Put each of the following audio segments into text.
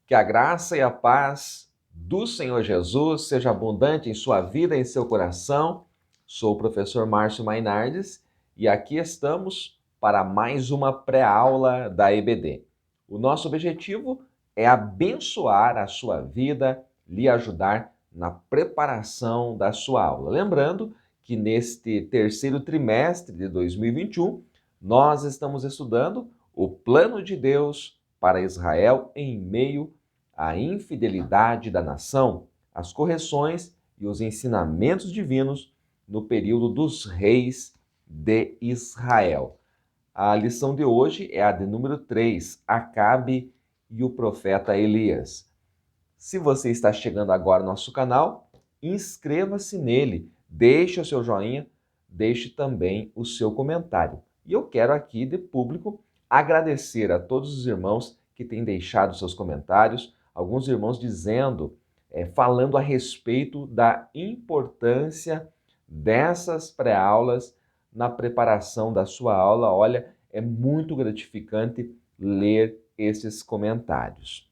Que a graça e a paz do Senhor Jesus seja abundante em sua vida e em seu coração. Sou o professor Márcio Mainardes e aqui estamos para mais uma pré-aula da EBD. O nosso objetivo é abençoar a sua vida, lhe ajudar na preparação da sua aula. Lembrando que neste terceiro trimestre de 2021, nós estamos estudando o plano de Deus para Israel em meio à infidelidade da nação, as correções e os ensinamentos divinos no período dos reis de Israel. A lição de hoje é a de número 3, Acabe e o profeta Elias. Se você está chegando agora no nosso canal, inscreva-se nele, deixe o seu joinha, deixe também o seu comentário. E eu quero aqui, de público, agradecer a todos os irmãos que têm deixado seus comentários, alguns irmãos dizendo, falando a respeito da importância dessas pré-aulas na preparação da sua aula. Olha, é muito gratificante ler esses comentários.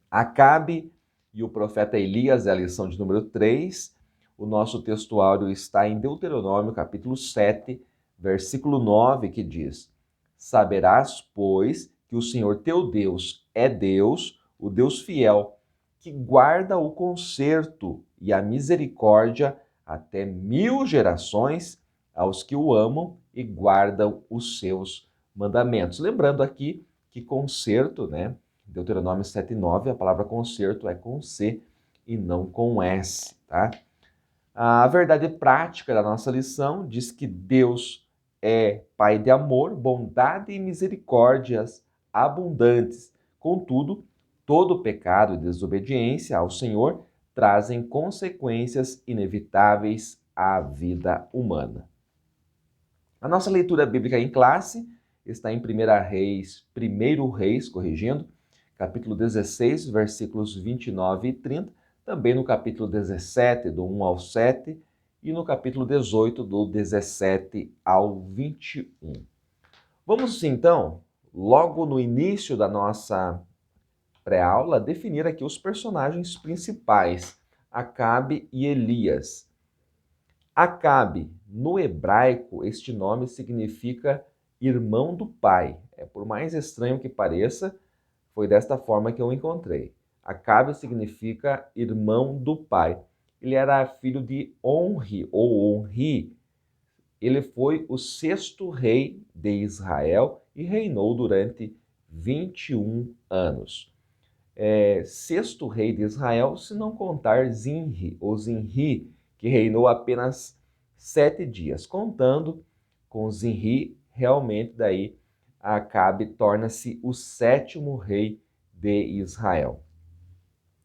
Acabe e o profeta Elias é a lição de número 3. O nosso textuário está em Deuteronômio, capítulo 7, versículo 9, que diz: Saberás, pois, que o Senhor teu Deus é Deus, o Deus fiel, que guarda o conserto e a misericórdia até 1000 gerações aos que o amam e guardam os seus mandamentos. Lembrando aqui que conserto, Deuteronômio 7:9, a palavra conserto é com C e não com S, tá? A verdade prática da nossa lição diz que Deus é Pai de amor, bondade e misericórdias abundantes. Contudo, todo pecado e desobediência ao Senhor trazem consequências inevitáveis à vida humana. A nossa leitura bíblica em classe está em 1 Reis, capítulo 16, versículos 29 e 30, também no capítulo 17, do 1 ao 7, e no capítulo 18, do 17 ao 21. Vamos, então, logo no início da nossa pré-aula, definir aqui os personagens principais, Acabe e Elias. Acabe, no hebraico, este nome significa irmão do pai. Por mais estranho que pareça, foi desta forma que eu encontrei. Acabe significa irmão do pai. Ele era filho de Onri, ou Onri. Ele foi o 6º rei de Israel e reinou durante 21 anos. 6º rei de Israel, se não contar Zinri, ou Zinri, que reinou apenas 7 dias. Contando com Zinri, realmente daí Acabe torna-se o 7º rei de Israel.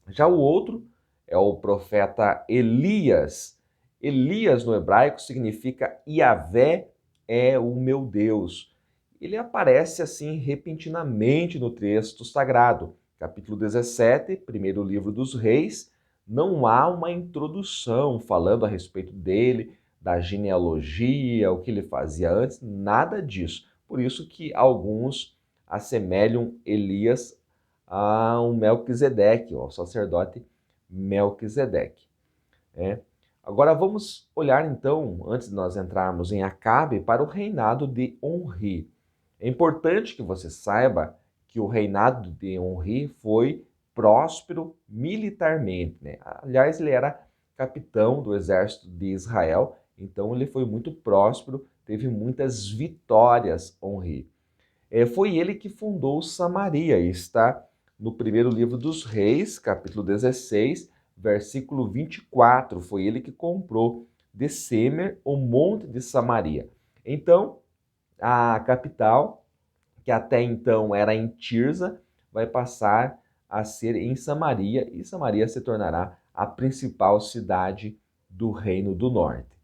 Já o outro é o profeta Elias. Elias no hebraico significa Yahvé é o meu Deus. Ele aparece assim repentinamente no texto sagrado. Capítulo 17, primeiro livro dos reis, não há uma introdução falando a respeito dele, da genealogia, o que ele fazia antes, nada disso. Por isso que alguns assemelham Elias a um Melquisedeque, ao sacerdote Melquisedeque. Agora vamos olhar então, antes de nós entrarmos em Acabe, para o reinado de Onri. É importante que você saiba que o reinado de Onri foi próspero militarmente, Aliás, ele era capitão do exército de Israel, então ele foi muito próspero, teve muitas vitórias, Onri. Foi ele que fundou Samaria, e está no primeiro livro dos Reis, capítulo 16, versículo 24. Foi ele que comprou de Semer o monte de Samaria. Então, a capital, que até então era em Tirza, vai passar a ser em Samaria, e Samaria se tornará a principal cidade do Reino do Norte.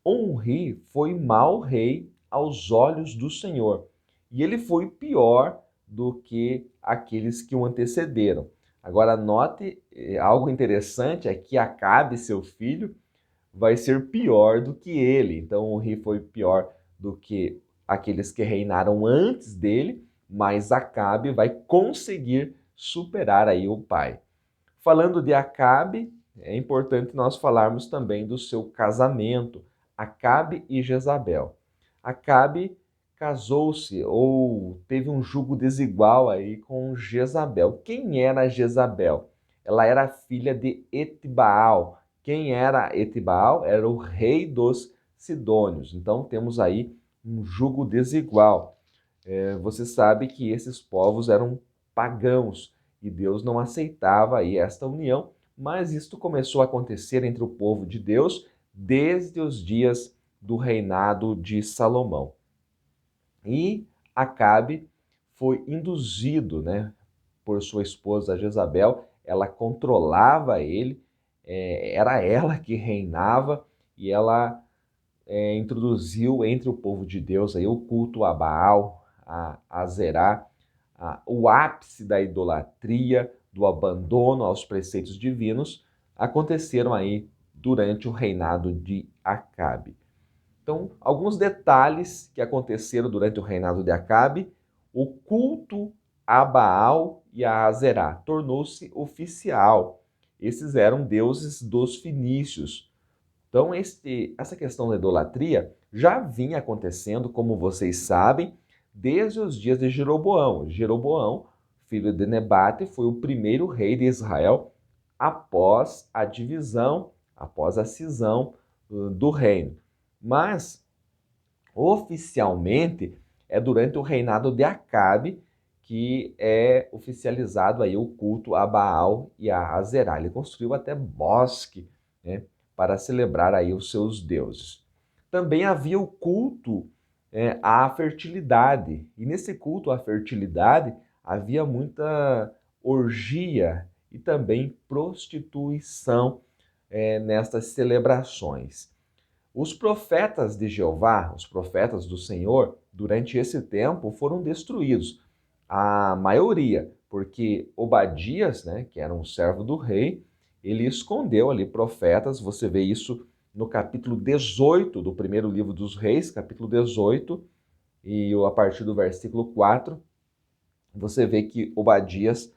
Onri foi mau rei aos olhos do Senhor, e ele foi pior do que aqueles que o antecederam. Agora note, algo interessante é que Acabe, seu filho, vai ser pior do que ele. Então Onri foi pior do que aqueles que reinaram antes dele, mas Acabe vai conseguir superar aí o pai. Falando de Acabe, é importante nós falarmos também do seu casamento, Acabe e Jezabel. Acabe casou-se ou teve um jugo desigual aí com Jezabel. Quem era Jezabel? Ela era filha de Etibaal. Quem era Etibaal? Era o rei dos Sidônios. Então temos aí um jugo desigual. Você sabe que esses povos eram pagãos e Deus não aceitava aí esta união, mas isto começou a acontecer entre o povo de Deus desde os dias do reinado de Salomão. E Acabe foi induzido, né, por sua esposa Jezabel. Ela controlava ele, era ela que reinava e ela introduziu entre o povo de Deus aí o culto a Baal, a Azerá, o ápice da idolatria, do abandono aos preceitos divinos, aconteceram aí durante o reinado de Acabe. Então, alguns detalhes que aconteceram durante o reinado de Acabe: o culto a Baal e a Azerá tornou-se oficial. Esses eram deuses dos fenícios. Então, essa questão da idolatria já vinha acontecendo, como vocês sabem, desde os dias de Jeroboão. Jeroboão, filho de Nebate, foi o primeiro rei de Israel após a divisão, após a cisão do reino. Mas, oficialmente, é durante o reinado de Acabe que é oficializado aí o culto a Baal e a Azerá. Ele construiu até bosque, né, para celebrar aí os seus deuses. Também havia o culto à fertilidade, e nesse culto à fertilidade havia muita orgia e também prostituição nestas celebrações. Os profetas de Jeová, os profetas do Senhor, durante esse tempo foram destruídos. A maioria, porque Obadias, né, que era um servo do rei, ele escondeu ali profetas. Você vê isso no capítulo 18 do primeiro livro dos Reis, capítulo 18, e a partir do versículo 4, você vê que Obadias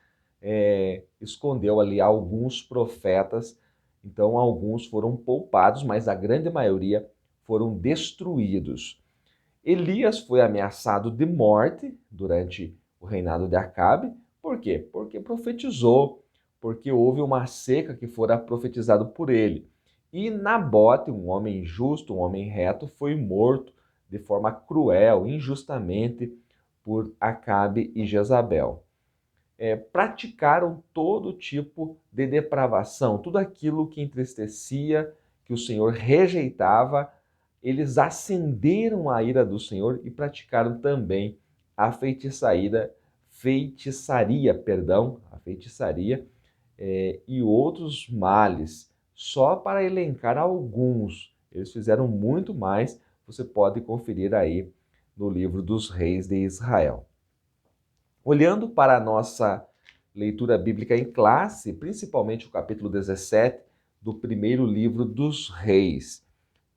escondeu ali alguns profetas. Então, alguns foram poupados, mas a grande maioria foram destruídos. Elias foi ameaçado de morte durante o reinado de Acabe. Por quê? Porque profetizou, porque houve uma seca que fora profetizado por ele. E Nabote, um homem justo, um homem reto, foi morto de forma cruel, injustamente, por Acabe e Jezabel. Praticaram todo tipo de depravação, tudo aquilo que entristecia, que o Senhor rejeitava. Eles acenderam a ira do Senhor e praticaram também a feitiçaria e outros males. Só para elencar alguns, eles fizeram muito mais. Você pode conferir aí no livro dos Reis de Israel. Olhando para a nossa leitura bíblica em classe, principalmente o capítulo 17 do primeiro livro dos Reis,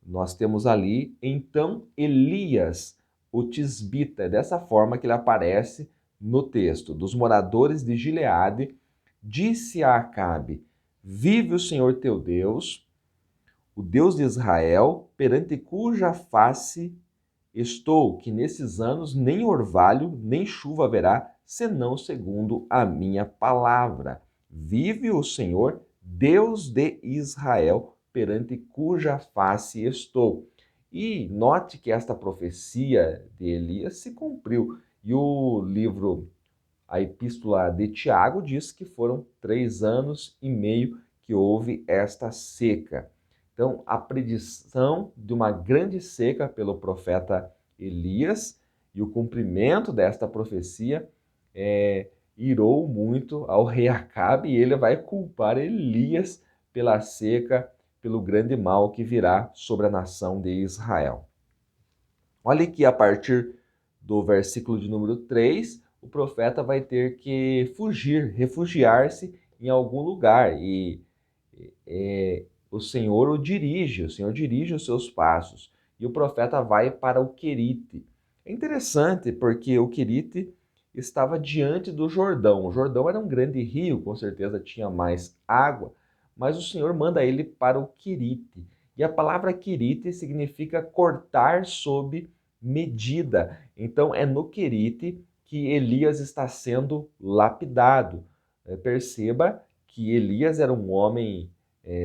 nós temos ali, então, Elias, o tisbita. É dessa forma que ele aparece no texto. Dos moradores de Gileade, disse a Acabe: vive o Senhor teu Deus, o Deus de Israel, perante cuja face estou, que nesses anos nem orvalho, nem chuva haverá, senão segundo a minha palavra. Vive o Senhor, Deus de Israel, perante cuja face estou. E note que esta profecia de Elias se cumpriu. E o livro, a Epístola de Tiago, diz que foram 3 anos e meio que houve esta seca. Então, a predição de uma grande seca pelo profeta Elias e o cumprimento desta profecia irou muito ao rei Acabe, e ele vai culpar Elias pela seca, pelo grande mal que virá sobre a nação de Israel. Olha que a partir do versículo de número 3, o profeta vai ter que fugir, refugiar-se em algum lugar, e o Senhor dirige os seus passos, e o profeta vai para o Querite. É interessante porque o Querite estava diante do Jordão. O Jordão era um grande rio, com certeza tinha mais água, mas o Senhor manda ele para o Querite. E a palavra Querite significa cortar sob medida. Então é no Querite que Elias está sendo lapidado. Perceba que Elias era um homem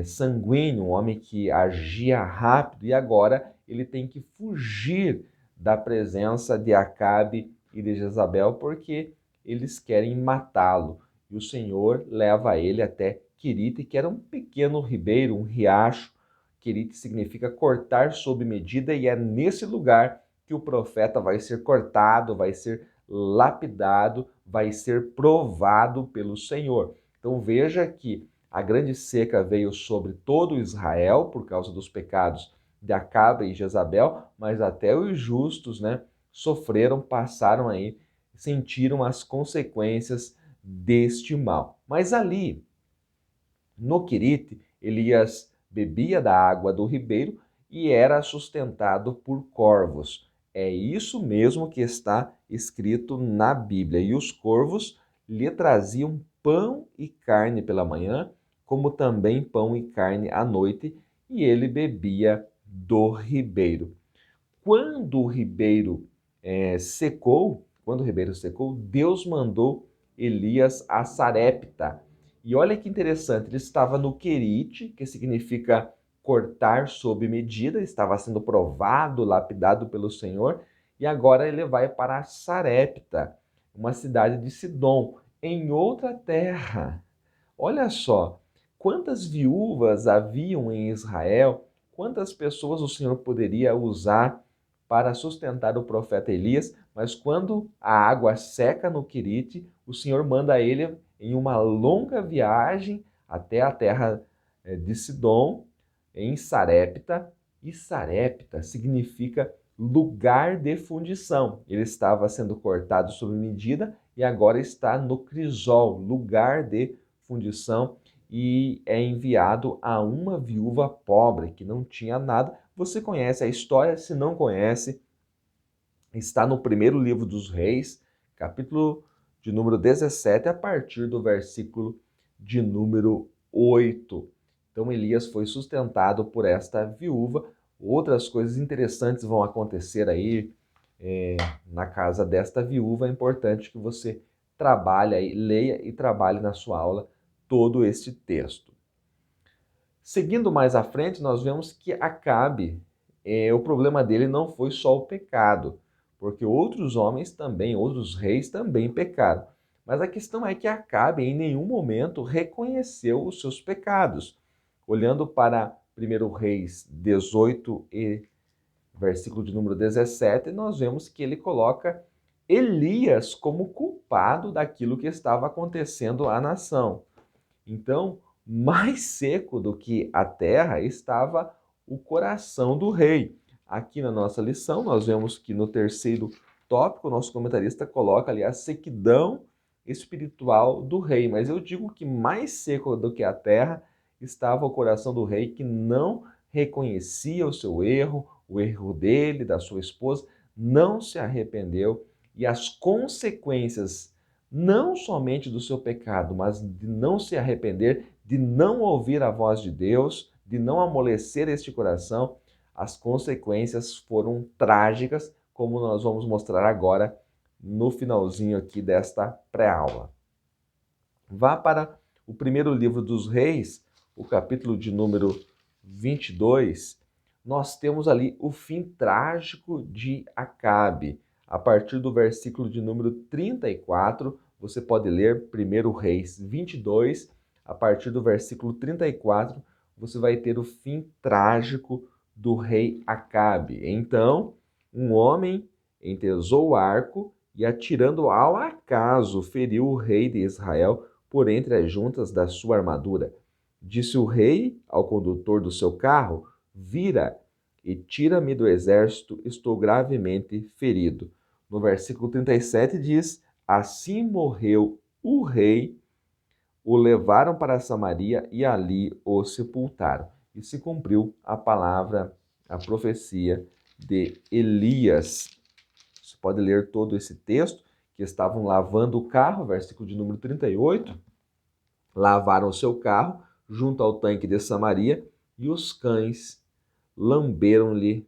sanguíneo, um homem que agia rápido, e agora ele tem que fugir da presença de Acabe e de Jezabel, porque eles querem matá-lo. E o Senhor leva ele até Querite, que era um pequeno ribeiro, um riacho. Querite significa cortar sob medida, e é nesse lugar que o profeta vai ser cortado, vai ser lapidado, vai ser provado pelo Senhor. Então veja que a grande seca veio sobre todo Israel por causa dos pecados de Acabe e Jezabel, mas até os justos, né, sofreram, passaram aí, sentiram as consequências deste mal. Mas ali, no Querite, Elias bebia da água do ribeiro e era sustentado por corvos. É isso mesmo que está escrito na Bíblia. E os corvos lhe traziam pão e carne pela manhã, como também pão e carne à noite, e ele bebia do ribeiro. Quando o ribeiro secou, Deus mandou Elias a Sarepta. E olha que interessante, ele estava no Querite, que significa cortar sob medida, estava sendo provado, lapidado pelo Senhor, e agora ele vai para Sarepta, uma cidade de Sidom, em outra terra. Olha só, quantas viúvas haviam em Israel, quantas pessoas o Senhor poderia usar para sustentar o profeta Elias, mas quando a água seca no Querite, o Senhor manda ele em uma longa viagem até a terra de Sidom, em Sarepta, e Sarepta significa lugar de fundição. Ele estava sendo cortado sob medida e agora está no crisol, lugar de fundição, e é enviado a uma viúva pobre que não tinha nada. Você conhece a história? Se não conhece, está no primeiro livro dos Reis, capítulo de número 17, a partir do versículo de número 8. Então Elias foi sustentado por esta viúva. Outras coisas interessantes vão acontecer aí na casa desta viúva. É importante que você trabalhe aí, leia e trabalhe na sua aula todo este texto. Seguindo mais à frente, nós vemos que Acabe, o problema dele não foi só o pecado, porque outros homens também, outros reis também pecaram. Mas a questão é que Acabe em nenhum momento reconheceu os seus pecados. Olhando para 1 Reis 18 e versículo de número 17, nós vemos que ele coloca Elias como culpado daquilo que estava acontecendo à nação. Então, mais seco do que a terra estava o coração do rei. Aqui na nossa lição, nós vemos que no terceiro tópico, o nosso comentarista coloca ali a sequidão espiritual do rei. Mas eu digo que mais seco do que a terra estava o coração do rei, que não reconhecia o seu erro, o erro dele, da sua esposa, não se arrependeu, e as consequências não somente do seu pecado, mas de não se arrepender, de não ouvir a voz de Deus, de não amolecer este coração, as consequências foram trágicas, como nós vamos mostrar agora no finalzinho aqui desta pré-aula. Vá para o primeiro livro dos Reis, o capítulo de número 22, nós temos ali o fim trágico de Acabe. A partir do versículo de número 34, você pode ler 1 Reis 22, a partir do versículo 34, você vai ter o fim trágico do rei Acabe. Então, um homem entesou o arco e, atirando ao acaso, feriu o rei de Israel por entre as juntas da sua armadura. Disse o rei ao condutor do seu carro: vira e tira-me do exército, estou gravemente ferido. No versículo 37 diz: assim morreu o rei, o levaram para Samaria e ali o sepultaram. E se cumpriu a palavra, a profecia de Elias. Você pode ler todo esse texto, que que estavam lavando o carro, versículo de número 38, lavaram o seu carro junto ao tanque de Samaria e os cães lamberam-lhe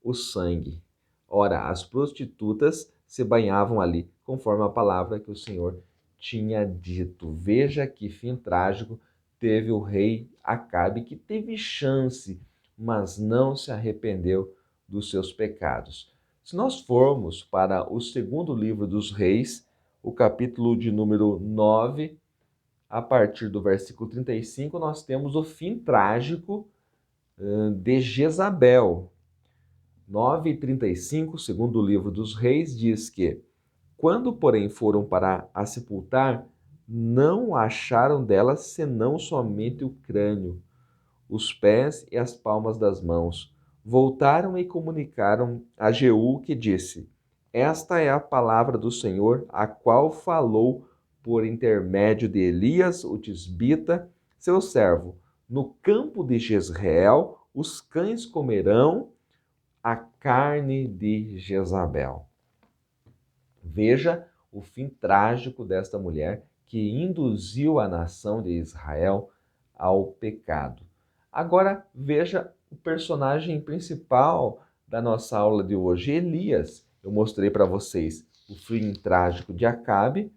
o sangue. Ora, as prostitutas se banhavam ali, conforme a palavra que o Senhor tinha dito. Veja que fim trágico teve o rei Acabe, que teve chance, mas não se arrependeu dos seus pecados. Se nós formos para o segundo livro dos reis, o capítulo de número 9, a partir do versículo 35, nós temos o fim trágico de Jezabel. 9:35, segundo o livro dos reis, diz que quando, porém, foram para a sepultar, não acharam dela senão somente o crânio, os pés e as palmas das mãos. Voltaram e comunicaram a Jeú, que disse: Esta é a palavra do Senhor, a qual falou por intermédio de Elias, o tisbita, seu servo. No campo de Jezreel, os cães comerão a carne de Jezabel. Veja o fim trágico desta mulher que induziu a nação de Israel ao pecado. Agora veja o personagem principal da nossa aula de hoje, Elias. Eu mostrei para vocês o fim trágico de Acabe,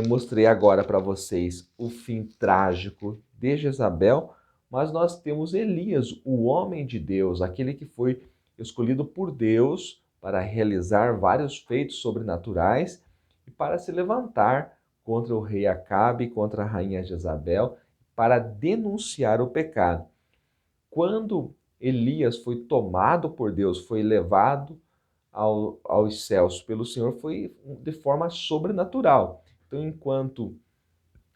mostrei agora para vocês o fim trágico de Jezabel, mas nós temos Elias, o homem de Deus, aquele que foi escolhido por Deus para realizar vários feitos sobrenaturais e para se levantar contra o rei Acabe, contra a rainha Jezabel, para denunciar o pecado. Quando Elias foi tomado por Deus, foi levado aos céus pelo Senhor, foi de forma sobrenatural. Então, enquanto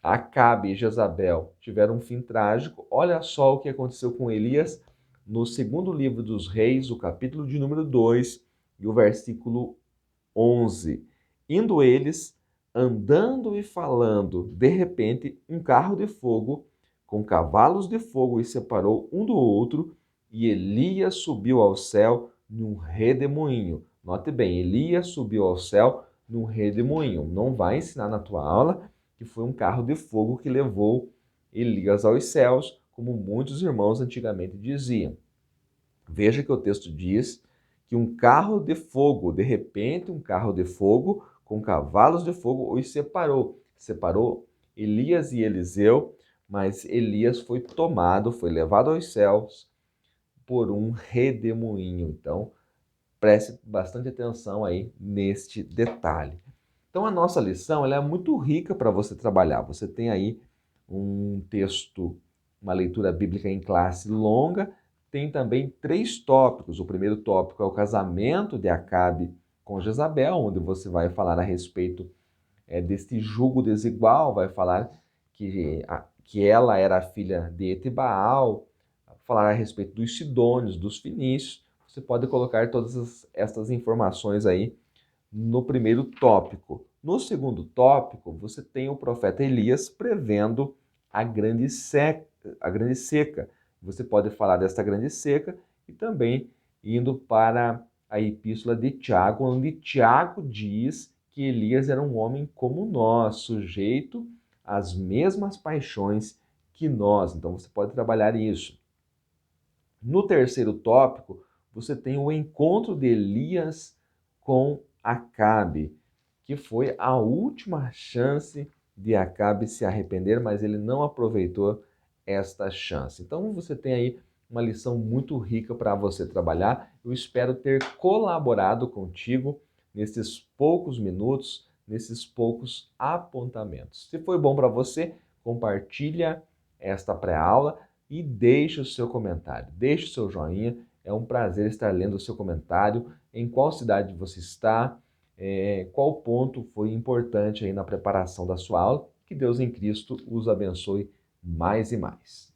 Acabe e Jezabel tiveram um fim trágico, olha só o que aconteceu com Elias no segundo livro dos reis, o capítulo de número 2 e o versículo 11. Indo eles, andando e falando, de repente, um carro de fogo com cavalos de fogo os separou um do outro, e Elias subiu ao céu num redemoinho. Note bem, Elias subiu ao céu num redemoinho. Não vai ensinar na tua aula que foi um carro de fogo que levou Elias aos céus, como muitos irmãos antigamente diziam. Veja que o texto diz que um carro de fogo, de repente um carro de fogo com cavalos de fogo os separou. Separou Elias e Eliseu, mas Elias foi tomado, foi levado aos céus por um redemoinho. Então, preste bastante atenção aí neste detalhe. Então, a nossa lição ela é muito rica para você trabalhar. Você tem aí um texto, uma leitura bíblica em classe longa, tem também 3 tópicos. O primeiro tópico é o casamento de Acabe com Jezabel, onde você vai falar a respeito deste jugo desigual, vai falar que ela era a filha de Etibaal, falar a respeito dos sidônios, dos fenícios. Você pode colocar todas estas informações aí no primeiro tópico. No segundo tópico, você tem o profeta Elias prevendo a grande seca. Você pode falar desta grande seca e também indo para a epístola de Tiago, onde Tiago diz que Elias era um homem como nós, sujeito às mesmas paixões que nós. Então você pode trabalhar isso. No terceiro tópico, você tem o encontro de Elias com Acabe, que foi a última chance de Acabe se arrepender, mas ele não aproveitou esta chance. Então você tem aí uma lição muito rica para você trabalhar. Eu espero ter colaborado contigo nesses poucos minutos, nesses poucos apontamentos. Se foi bom para você, compartilha esta pré-aula e deixe o seu comentário, deixe o seu joinha. É um prazer estar lendo o seu comentário. Em qual cidade você está? Qual ponto foi importante aí na preparação da sua aula? Que Deus em Cristo os abençoe mais e mais.